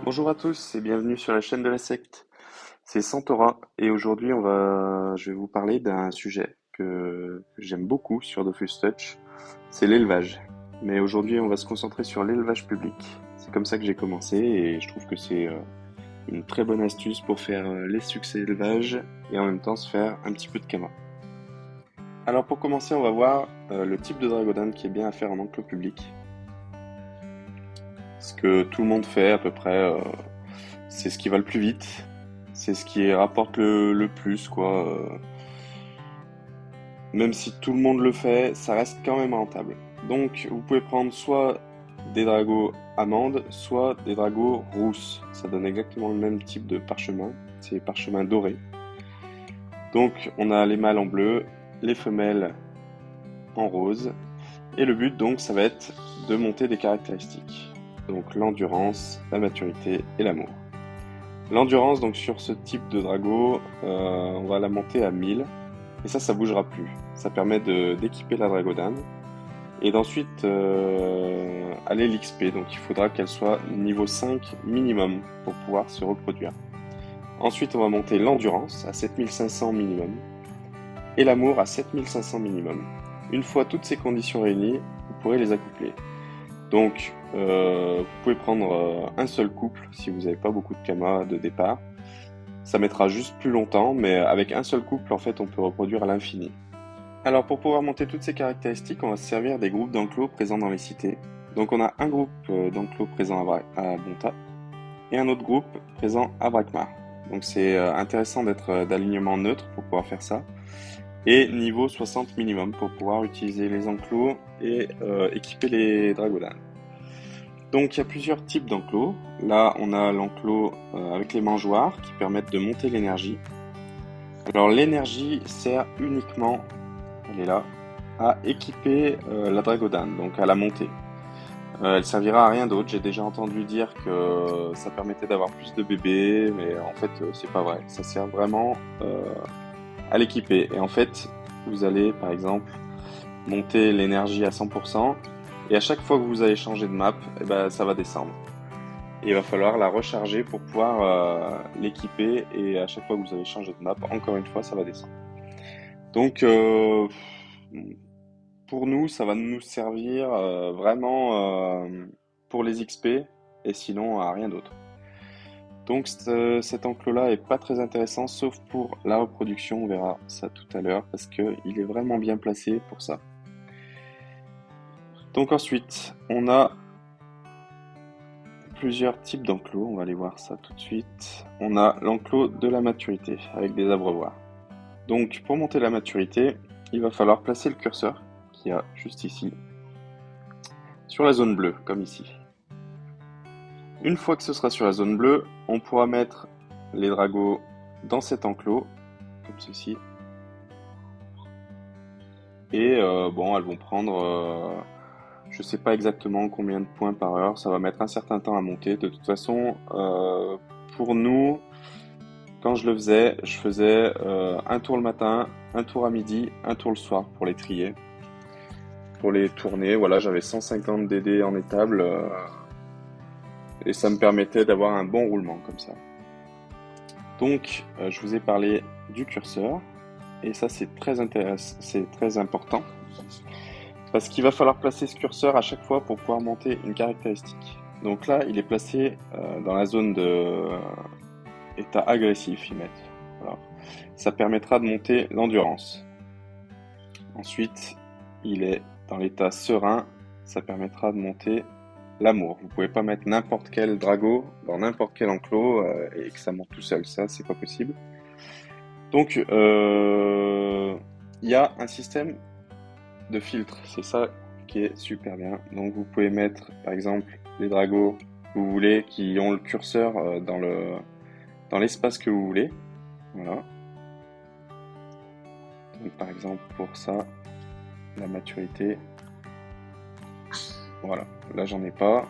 Bonjour à tous et bienvenue sur la chaîne de la secte. C'est Santora et aujourd'hui je vais vous parler d'un sujet que j'aime beaucoup sur Dofus Touch, c'est l'élevage. Mais aujourd'hui on va se concentrer sur l'élevage public. C'est comme ça que j'ai commencé et je trouve que c'est une très bonne astuce pour faire les succès d'élevage et en même temps se faire un petit peu de kama. Alors pour commencer on va voir le type de dragodane qui est bien à faire en enclos public. Ce que tout le monde fait à peu près. C'est ce qui va le plus vite, c'est ce qui rapporte le plus, quoi. Même si tout le monde le fait, ça reste quand même rentable. Donc, vous pouvez prendre soit des dragos amandes, soit des dragos rousses. Ça donne exactement le même type de parchemin, c'est parchemin doré. Donc, on a les mâles en bleu, les femelles en rose, et le but donc, ça va être de monter des caractéristiques. Donc, l'endurance, la maturité et l'amour. L'endurance, donc sur ce type de drago, on va la monter à 1000 et ça bougera plus. Ça permet d'équiper la dragodane et d'ensuite aller l'XP. Donc il faudra qu'elle soit niveau 5 minimum pour pouvoir se reproduire. Ensuite, on va monter l'endurance à 7500 minimum et l'amour à 7500 minimum. Une fois toutes ces conditions réunies, vous pourrez les accoupler. Donc, vous pouvez prendre un seul couple si vous n'avez pas beaucoup de kama de départ. Ça mettra juste plus longtemps, mais avec un seul couple, en fait, on peut reproduire à l'infini. Alors, pour pouvoir monter toutes ces caractéristiques, on va se servir des groupes d'enclos présents dans les cités. Donc, on a un groupe d'enclos présent à Bonta et un autre groupe présent à Brakmar. Donc, c'est intéressant d'être d'alignement neutre pour pouvoir faire ça. Et niveau 60 minimum pour pouvoir utiliser les enclos et équiper les dragodanes. Donc il y a plusieurs types d'enclos. Là on a l'enclos avec les mangeoires qui permettent de monter l'énergie. Alors l'énergie sert uniquement, elle est là, à équiper la dragodane, donc à la monter. Elle servira à rien d'autre. J'ai déjà entendu dire que ça permettait d'avoir plus de bébés, mais en fait c'est pas vrai. Ça sert vraiment à l'équiper. Et en fait, vous allez par exemple monter l'énergie à 100%, et à chaque fois que vous allez changer de map, eh ben, ça va descendre. Et il va falloir la recharger pour pouvoir l'équiper, et à chaque fois que vous allez changer de map, encore une fois, ça va descendre. Donc, pour nous, ça va nous servir vraiment pour les XP, et sinon à rien d'autre. Donc cet enclos-là est pas très intéressant, sauf pour la reproduction, on verra ça tout à l'heure, parce qu'il est vraiment bien placé pour ça. Donc ensuite, on a plusieurs types d'enclos, on va aller voir ça tout de suite. On a l'enclos de la maturité, avec des abreuvoirs. Donc pour monter la maturité, il va falloir placer le curseur, qui est juste ici, sur la zone bleue, comme ici. Une fois que ce sera sur la zone bleue, on pourra mettre les dragos dans cet enclos, comme ceci. Et bon, elles vont prendre, je sais pas exactement combien de points par heure, ça va mettre un certain temps à monter. De toute façon, pour nous, quand je le faisais, je faisais un tour le matin, un tour à midi, un tour le soir pour les trier. Pour les tourner, voilà, j'avais 150 DD en étable et ça me permettait d'avoir un bon roulement comme ça. Donc, je vous ai parlé du curseur et ça c'est très intéressant, c'est très important parce qu'il va falloir placer ce curseur à chaque fois pour pouvoir monter une caractéristique. Donc là, il est placé dans la zone de état agressif, ils mettent. Voilà. Ça permettra de monter l'endurance. Ensuite, il est dans l'état serein, ça permettra de monter l'amour. Vous pouvez pas mettre n'importe quel drago dans n'importe quel enclos et que ça monte tout seul, ça c'est pas possible. Donc il y a un système de filtre, c'est ça qui est super bien. Donc vous pouvez mettre par exemple les dragos que vous voulez qui ont le curseur dans l'espace que vous voulez. Voilà. Donc par exemple pour ça, la maturité. Voilà, là j'en ai pas.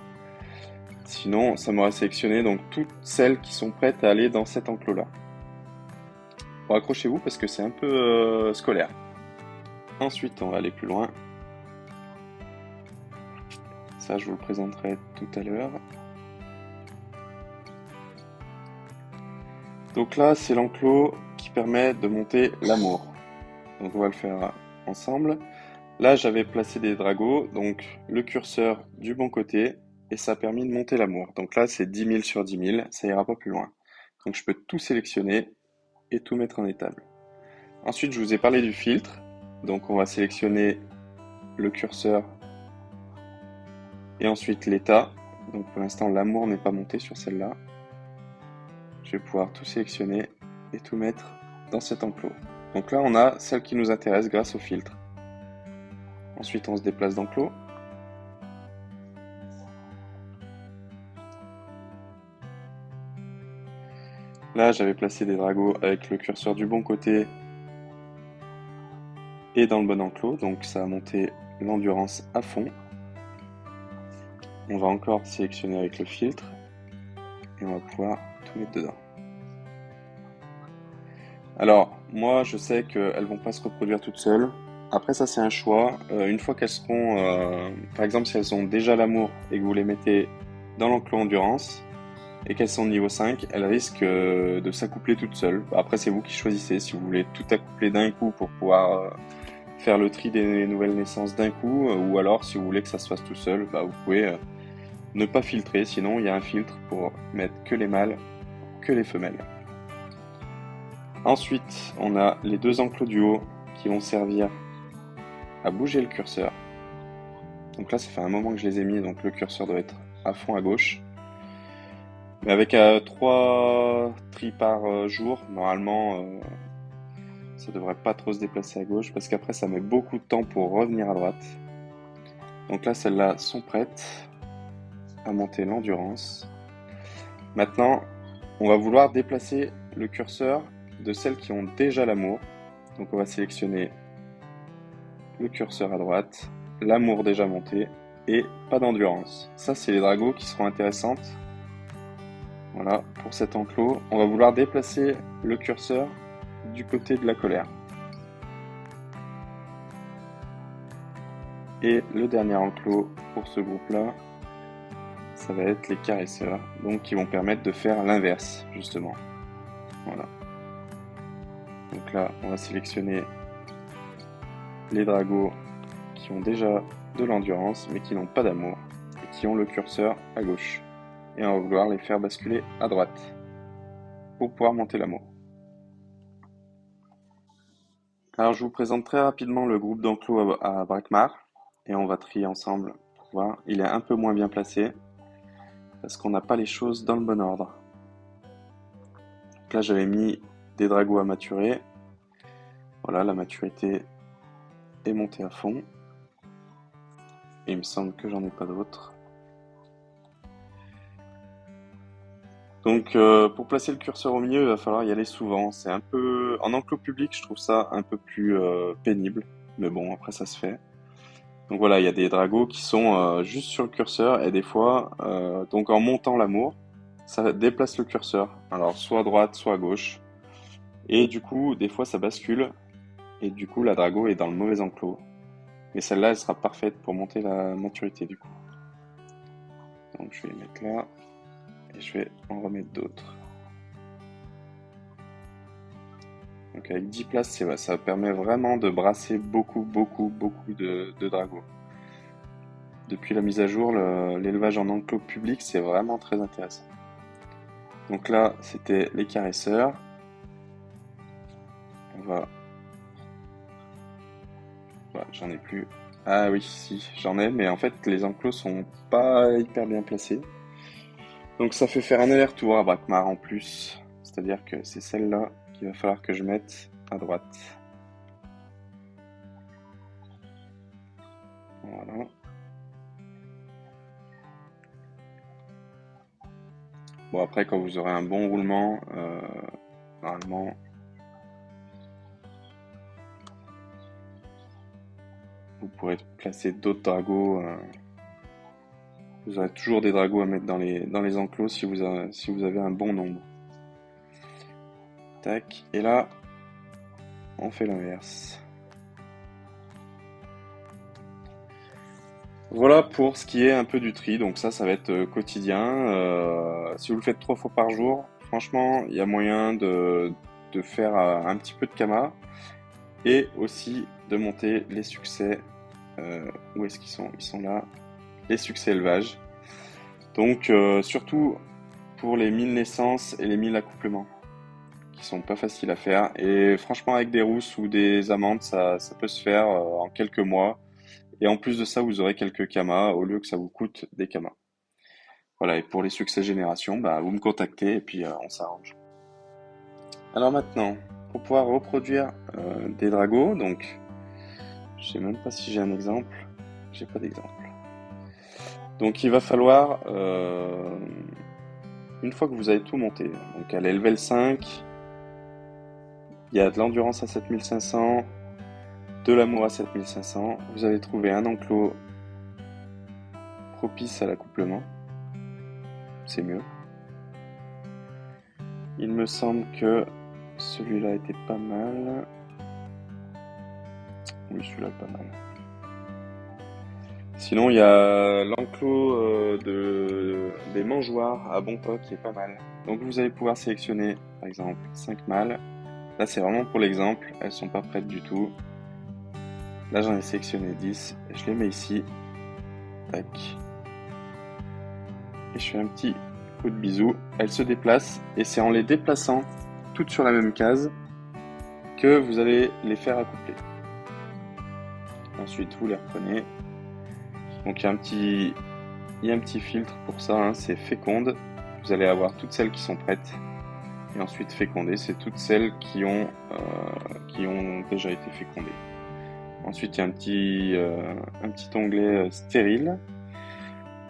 Sinon, ça m'aurait sélectionné donc toutes celles qui sont prêtes à aller dans cet enclos-là. Bon, accrochez-vous parce que c'est un peu scolaire. Ensuite, on va aller plus loin. Ça, je vous le présenterai tout à l'heure. Donc là, c'est l'enclos qui permet de monter l'amour. Donc on va le faire ensemble. Là, j'avais placé des dragos, donc le curseur du bon côté, et ça a permis de monter l'amour. Donc là, c'est 10 000 sur 10 000, ça ira pas plus loin. Donc je peux tout sélectionner et tout mettre en étable. Ensuite, je vous ai parlé du filtre. Donc on va sélectionner le curseur et ensuite l'état. Donc pour l'instant, l'amour n'est pas monté sur celle-là. Je vais pouvoir tout sélectionner et tout mettre dans cet enclos. Donc là, on a celle qui nous intéresse grâce au filtre. Ensuite, on se déplace d'enclos. Là, j'avais placé des dragos avec le curseur du bon côté et dans le bon enclos, donc ça a monté l'endurance à fond. On va encore sélectionner avec le filtre et on va pouvoir tout mettre dedans. Alors, moi, je sais qu'elles vont pas se reproduire toutes seules. Après, ça, c'est un choix. Une fois qu'elles seront, par exemple, si elles ont déjà l'amour et que vous les mettez dans l'enclos endurance et qu'elles sont niveau 5, elles risquent de s'accoupler toutes seules. Après, c'est vous qui choisissez si vous voulez tout accoupler d'un coup pour pouvoir faire le tri des nouvelles naissances d'un coup, ou alors si vous voulez que ça se fasse tout seul, vous pouvez ne pas filtrer, sinon il y a un filtre pour mettre que les mâles, que les femelles. Ensuite, on a les deux enclos du haut qui vont servir à bouger le curseur. Donc là, ça fait un moment que je les ai mis, donc le curseur doit être à fond à gauche. Mais avec 3 tris par jour, normalement, ça devrait pas trop se déplacer à gauche, parce qu'après, ça met beaucoup de temps pour revenir à droite. Donc là, celles-là sont prêtes à monter l'endurance. Maintenant, on va vouloir déplacer le curseur de celles qui ont déjà l'amour. Donc on va sélectionner le curseur à droite, l'amour déjà monté et pas d'endurance. Ça, c'est les dragos qui seront intéressantes. Voilà, pour cet enclos, on va vouloir déplacer le curseur du côté de la colère. Et le dernier enclos pour ce groupe-là, ça va être les caresseurs, donc qui vont permettre de faire l'inverse, justement. Voilà. Donc là, on va sélectionner les dragos qui ont déjà de l'endurance, mais qui n'ont pas d'amour, et qui ont le curseur à gauche. Et on va vouloir les faire basculer à droite, pour pouvoir monter l'amour. Alors je vous présente très rapidement le groupe d'enclos à Brakmar, et on va trier ensemble pour voir. Il est un peu moins bien placé, parce qu'on n'a pas les choses dans le bon ordre. Donc là j'avais mis des dragos à maturer. Voilà, la maturité est montée à fond. Et il me semble que j'en ai pas d'autres. Donc pour placer le curseur au milieu, il va falloir y aller souvent. C'est un peu... En enclos public, je trouve ça un peu plus pénible. Mais bon, après ça se fait. Donc voilà, il y a des dragos qui sont juste sur le curseur. Et des fois, donc en montant l'amour, ça déplace le curseur. Alors soit à droite, soit à gauche. Et du coup, des fois ça bascule. Et du coup, la drago est dans le mauvais enclos. Mais celle-là, elle sera parfaite pour monter la maturité du coup. Donc je vais les mettre là. Et je vais en remettre d'autres. Donc avec 10 places, ça permet vraiment de brasser beaucoup de dragos. Depuis la mise à jour, l'élevage en enclos public, c'est vraiment très intéressant. Donc là, c'était les caresseurs. On va... Voilà, j'en ai plus. Ah oui, si, j'en ai, mais en fait, les enclos sont pas hyper bien placés. Donc ça fait faire un aller-retour à Brakmar en plus. C'est-à-dire que c'est celle-là qu'il va falloir que je mette à droite. Voilà. Bon, après, quand vous aurez un bon roulement, normalement, vous pourrez placer d'autres dragos. Vous aurez toujours des dragos à mettre dans les enclos si vous avez un bon nombre. Tac, et là, on fait l'inverse. Voilà pour ce qui est un peu du tri, donc ça va être quotidien. Si vous le faites 3 fois par jour, franchement, il y a moyen de faire un petit peu de kama et aussi de monter les succès. Où est-ce qu'ils sont? Ils sont là, les succès élevage. Donc surtout pour les 1000 naissances et les 1000 accouplements, qui sont pas faciles à faire. Et franchement, avec des rousses ou des amandes, ça peut se faire en quelques mois. Et en plus de ça, vous aurez quelques kamas au lieu que ça vous coûte des kamas. Voilà, et pour les succès génération, bah, vous me contactez et puis on s'arrange. Alors maintenant, pour pouvoir reproduire des dragos, donc je sais même pas si j'ai un exemple, j'ai pas d'exemple. Donc il va falloir, une fois que vous avez tout monté, donc à la level 5, il y a de l'endurance à 7500, de l'amour à 7500, vous allez trouver un enclos propice à l'accouplement, c'est mieux. Il me semble que celui-là était pas mal. Oui, celui-là est pas mal. Sinon, il y a l'enclos des mangeoires à Bonpa qui est pas mal. Donc vous allez pouvoir sélectionner, par exemple, 5 mâles. Là, c'est vraiment pour l'exemple, elles sont pas prêtes du tout. Là, j'en ai sélectionné 10. Je les mets ici. Tac. Et je fais un petit coup de bisou. Elles se déplacent et c'est en les déplaçant toutes sur la même case que vous allez les faire accoupler. Ensuite, vous les reprenez. Donc, il y a un petit filtre pour ça, hein, c'est féconde. Vous allez avoir toutes celles qui sont prêtes. Et ensuite, féconder, c'est toutes celles qui ont déjà été fécondées. Ensuite, il y a un petit onglet stérile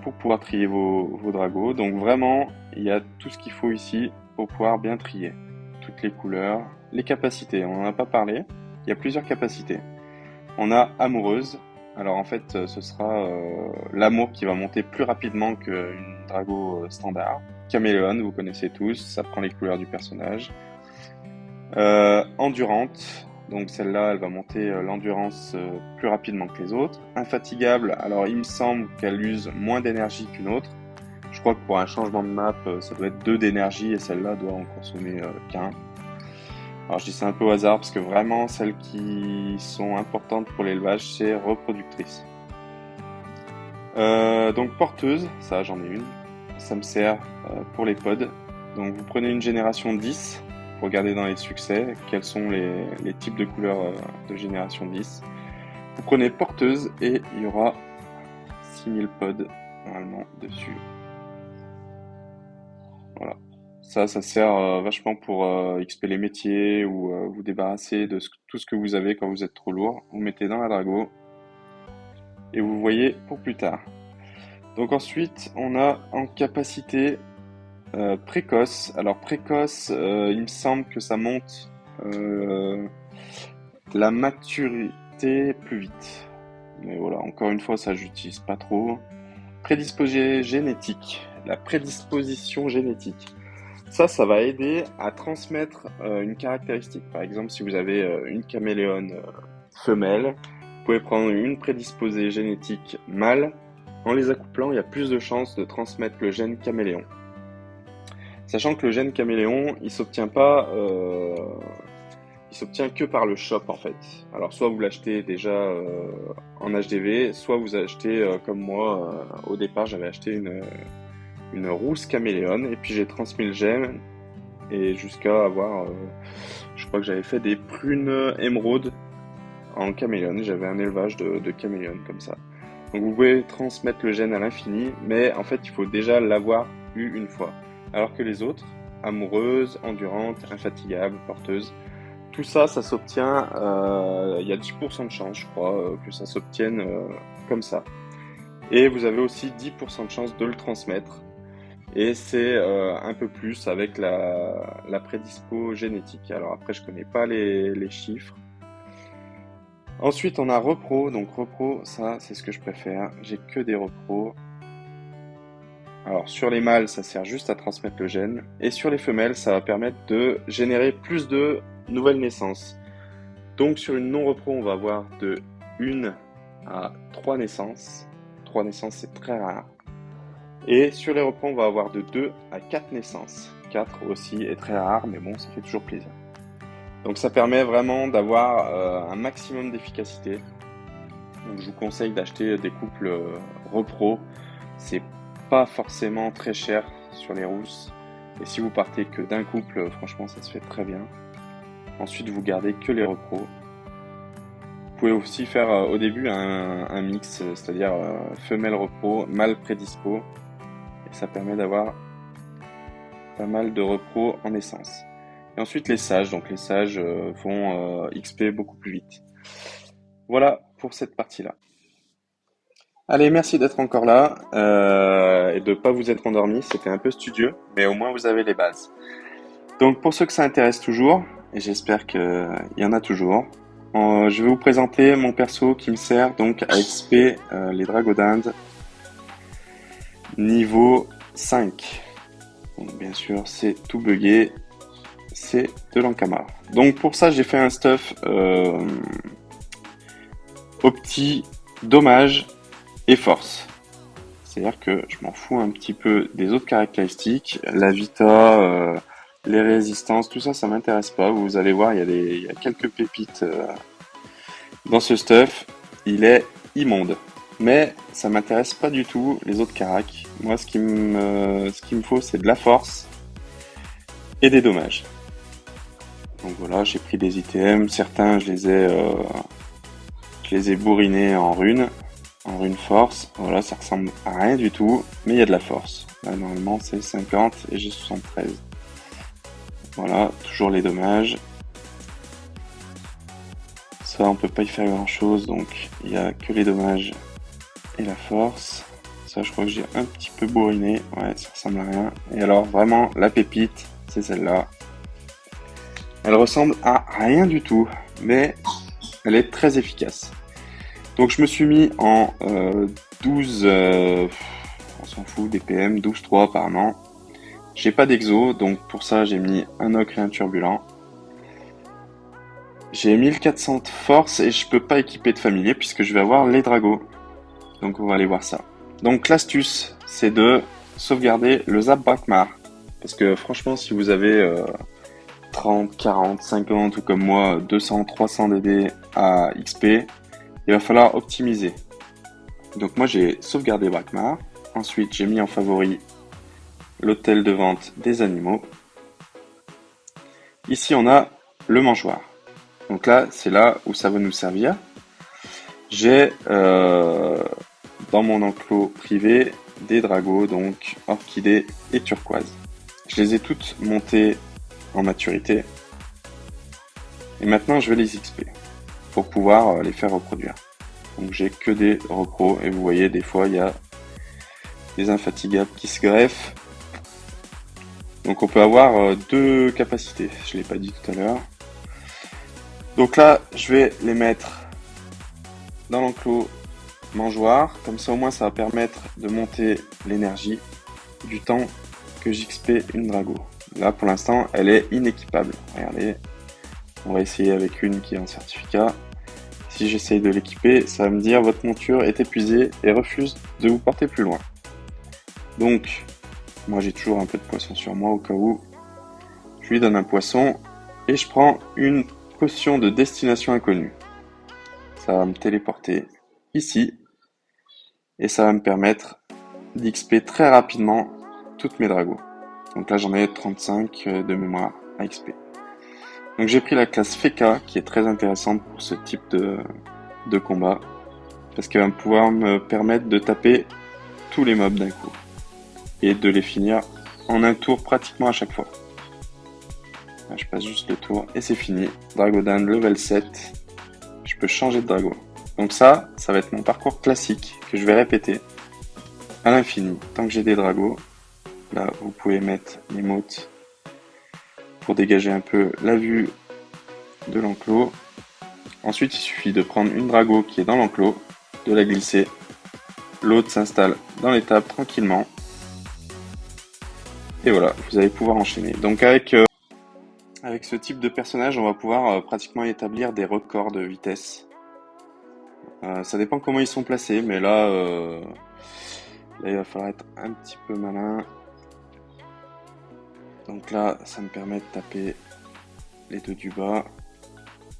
pour pouvoir trier vos dragos. Donc vraiment, il y a tout ce qu'il faut ici pour pouvoir bien trier. Toutes les couleurs, les capacités, on n'en a pas parlé. Il y a plusieurs capacités. On a amoureuse. Alors en fait, ce sera l'amour qui va monter plus rapidement qu'une drago standard. Caméléon, vous connaissez tous, ça prend les couleurs du personnage. Endurante, donc celle-là, elle va monter l'endurance plus rapidement que les autres. Infatigable, alors il me semble qu'elle use moins d'énergie qu'une autre. Je crois que pour un changement de map, ça doit être 2 d'énergie et celle-là doit en consommer qu'un. Alors je dis ça un peu au hasard parce que vraiment celles qui sont importantes pour l'élevage, c'est reproductrice. Donc porteuse, ça j'en ai une. Ça me sert pour les pods. Donc vous prenez une génération 10. Regardez dans les succès quels sont les types de couleurs de génération 10. Vous prenez porteuse et il y aura 6000 pods normalement dessus. Voilà. Ça sert vachement pour XP les métiers ou vous débarrasser de tout ce que vous avez quand vous êtes trop lourd. Vous mettez dans la drago et vous voyez pour plus tard. Donc ensuite, on a en capacité précoce. Alors précoce, il me semble que ça monte la maturité plus vite. Mais voilà, encore une fois, ça j'utilise pas trop. Prédisposé génétique. La prédisposition génétique. Ça va aider à transmettre une caractéristique. Par exemple, si vous avez une caméléon femelle, vous pouvez prendre une prédisposée génétique mâle. En les accouplant, il y a plus de chances de transmettre le gène caméléon. Sachant que le gène caméléon, il s'obtient que par le shop en fait. Alors soit vous l'achetez déjà en HDV, soit vous achetez comme moi, au départ j'avais acheté une rousse caméléon et puis j'ai transmis le gène et jusqu'à avoir, je crois que j'avais fait des prunes émeraude en caméléon, j'avais un élevage de caméléon comme ça. Donc vous pouvez transmettre le gène à l'infini, mais en fait il faut déjà l'avoir eu une fois. Alors que les autres, amoureuse, endurante, infatigable, porteuse, tout ça, ça s'obtient, il y a 10% de chance, je crois, que ça s'obtienne comme ça. Et vous avez aussi 10% de chance de le transmettre. Et c'est un peu plus avec la prédispo génétique. Alors après, je connais pas les chiffres. Ensuite, on a repro. Donc repro, ça, c'est ce que je préfère. J'ai que des repros. Alors sur les mâles, ça sert juste à transmettre le gène. Et sur les femelles, ça va permettre de générer plus de nouvelles naissances. Donc sur une non-repro, on va avoir de 1 à 3 naissances. 3 naissances, c'est très rare. Et sur les reprods, on va avoir de 2 à 4 naissances. 4 aussi est très rare, mais bon, ça fait toujours plaisir. Donc ça permet vraiment d'avoir un maximum d'efficacité. Donc je vous conseille d'acheter des couples repro. C'est pas forcément très cher sur les rousses. Et si vous partez que d'un couple, franchement, ça se fait très bien. Ensuite, vous gardez que les repros. Vous pouvez aussi faire au début un mix, c'est-à-dire femelle repro, mâle prédispo. Et ça permet d'avoir pas mal de repros en naissance. Et ensuite les sages, donc les sages vont XP beaucoup plus vite. Voilà pour cette partie-là. Allez, merci d'être encore là et de ne pas vous être endormi. C'était un peu studieux, mais au moins vous avez les bases. Donc pour ceux que ça intéresse toujours, et j'espère qu'il y en a toujours, je vais vous présenter mon perso qui me sert donc à XP les dragos d'Inde niveau 5. Donc bien sûr c'est tout buggé, c'est de l'encamar. Donc pour ça j'ai fait un stuff opti, dommage et force. C'est-à-dire que je m'en fous un petit peu des autres caractéristiques, la vita, les résistances, tout ça, ça m'intéresse pas. Vous allez voir, il y a quelques pépites dans ce stuff. Il est immonde. Mais ça m'intéresse pas du tout les autres caracs. Moi, ce qu'il me faut, c'est de la force et des dommages. Donc voilà, j'ai pris des ITM. Certains, je les ai bourrinés en runes force. Voilà, ça ressemble à rien du tout, mais il y a de la force. Là, normalement, c'est 50 et j'ai 73. Voilà, toujours les dommages. Ça, on peut pas y faire grand chose, donc il y a que les dommages et la force. Ça, je crois que j'ai un petit peu bourriné. Ouais, ça ressemble à rien. Et alors, vraiment, la pépite, c'est celle-là. Elle ressemble à rien du tout, mais elle est très efficace. Donc, je me suis mis en 12, on s'en fout, DPM, 12-3 apparemment. J'ai pas d'exo, donc pour ça, j'ai mis un ocre et un turbulent. J'ai 1400 de force et je peux pas équiper de familier puisque je vais avoir les dragos. Donc on va aller voir ça. Donc l'astuce, c'est de sauvegarder le Zap Brakmar. Parce que franchement, si vous avez 30, 40, 50 ou comme moi 200, 300 DD à XP, il va falloir optimiser. Donc moi j'ai sauvegardé Brakmar. Ensuite j'ai mis en favori l'hôtel de vente des animaux. Ici on a le mangeoire. Donc là, c'est là où ça va nous servir. J'ai dans mon enclos privé des dragos, donc orchidées et turquoise. Je les ai toutes montées en maturité. Et maintenant, je vais les XP pour pouvoir les faire reproduire. Donc j'ai que des repros et vous voyez, des fois, il y a des infatigables qui se greffent. Donc on peut avoir deux capacités, je ne l'ai pas dit tout à l'heure. Donc là, je vais les mettre dans l'enclos mangeoire. Comme ça, au moins, ça va permettre de monter l'énergie du temps que j'XP une drago. Là, pour l'instant, elle est inéquipable. Regardez, on va essayer avec une qui est en certificat. Si j'essaye de l'équiper, ça va me dire votre monture est épuisée et refuse de vous porter plus loin. Donc, moi, j'ai toujours un peu de poisson sur moi au cas où. Je lui donne un poisson et je prends une potion de destination inconnue. Ça va me téléporter ici et ça va me permettre d'XP très rapidement toutes mes dragos. Donc là j'en ai 35 de mémoire à XP. Donc j'ai pris la classe Feka qui est très intéressante pour ce type de combat parce qu'elle va pouvoir me permettre de taper tous les mobs d'un coup et de les finir en un tour pratiquement à chaque fois. Là, je passe juste le tour et c'est fini. Drago d'Inde level 7. Je peux changer de drago. Donc ça va être mon parcours classique que je vais répéter à l'infini. Tant que j'ai des dragos, là vous pouvez mettre l'emote pour dégager un peu la vue de l'enclos. Ensuite, il suffit de prendre une drago qui est dans l'enclos, de la glisser. L'autre s'installe dans l'étape tranquillement. Et voilà, vous allez pouvoir enchaîner. Donc avec ce type de personnage, on va pouvoir pratiquement établir des records de vitesse. Ça dépend comment ils sont placés, mais là il va falloir être un petit peu malin. Donc là, ça me permet de taper les deux du bas,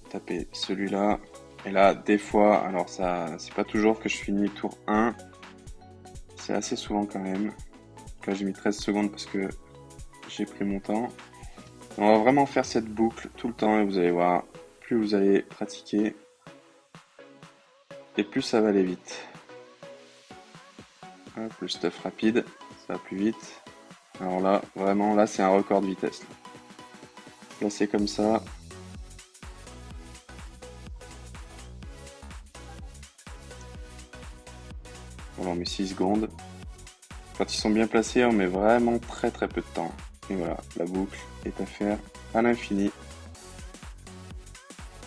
taper celui-là. Et là, des fois, alors ça, c'est pas toujours que je finis tour 1, c'est assez souvent quand même. Donc là, j'ai mis 13 secondes parce que j'ai pris mon temps. On va vraiment faire cette boucle tout le temps et vous allez voir, plus vous allez pratiquer et plus ça va aller vite. Hop, le stuff rapide, ça va plus vite. Alors là, vraiment, là, c'est un record de vitesse. Là, c'est comme ça. On met 6 secondes. Quand ils sont bien placés, on met vraiment très très peu de temps. Et voilà, la boucle est à faire à l'infini.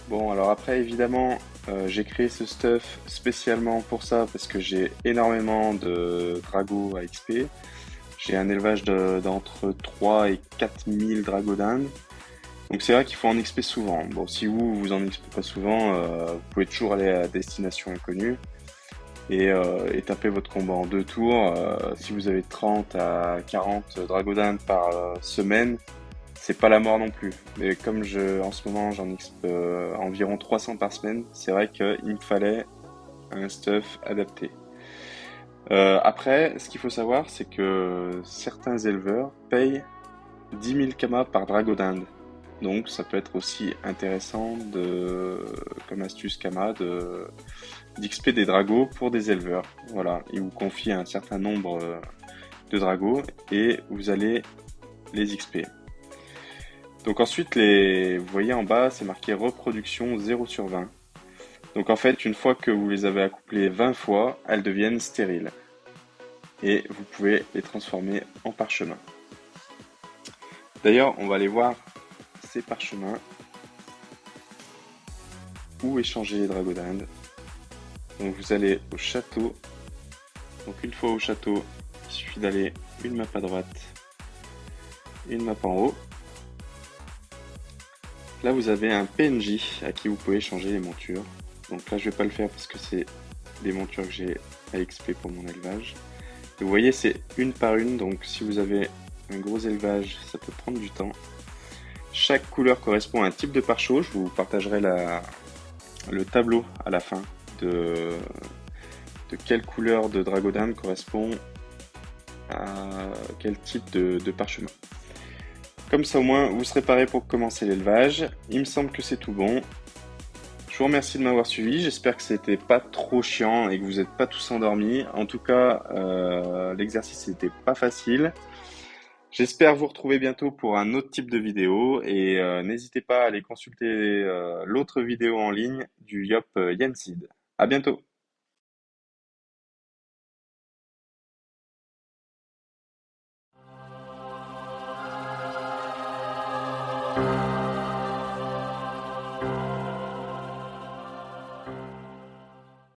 Bon, alors après, évidemment, j'ai créé ce stuff spécialement pour ça parce que j'ai énormément de dragos à XP. J'ai un élevage d'entre 3 et 4000 dragos d'Inde. Donc c'est vrai qu'il faut en XP souvent. Bon, si vous en XP pas souvent, vous pouvez toujours aller à destination inconnue et taper votre combat en 2 tours. Si vous avez 30 à 40 dragos d'Inde par semaine, c'est pas la mort non plus. Mais comme en ce moment j'en XP environ 300 par semaine, c'est vrai qu'il me fallait un stuff adapté. Après, ce qu'il faut savoir, c'est que certains éleveurs payent 10 000 kamas par drago d'Inde. Donc ça peut être aussi intéressant comme astuce kama d'XP des dragos pour des éleveurs. Voilà, ils vous confient un certain nombre de dragos et vous allez les XP. Donc ensuite, vous voyez en bas, c'est marqué reproduction 0/20. Donc en fait, une fois que vous les avez accouplées 20 fois, elles deviennent stériles. Et vous pouvez les transformer en parchemin. D'ailleurs, on va aller voir ces parchemins ou échanger les dragos d'Inde. Donc vous allez au château. Donc une fois au château, il suffit d'aller une map à droite, une map en haut. Là vous avez un PNJ à qui vous pouvez changer les montures. Donc là je vais pas le faire parce que c'est des montures que j'ai à XP pour mon élevage. Et vous voyez c'est une par une, donc si vous avez un gros élevage, ça peut prendre du temps. Chaque couleur correspond à un type de pare-chaud. Je vous partagerai le tableau à la fin de quelle couleur de Dragodin correspond à quel type de parchemin. Comme ça au moins vous serez paré pour commencer l'élevage. Il me semble que c'est tout bon. Je vous remercie de m'avoir suivi, j'espère que c'était pas trop chiant et que vous n'êtes pas tous endormis. En tout cas, l'exercice n'était pas facile. J'espère vous retrouver bientôt pour un autre type de vidéo et n'hésitez pas à aller consulter l'autre vidéo en ligne du Yop Yensid. À bientôt.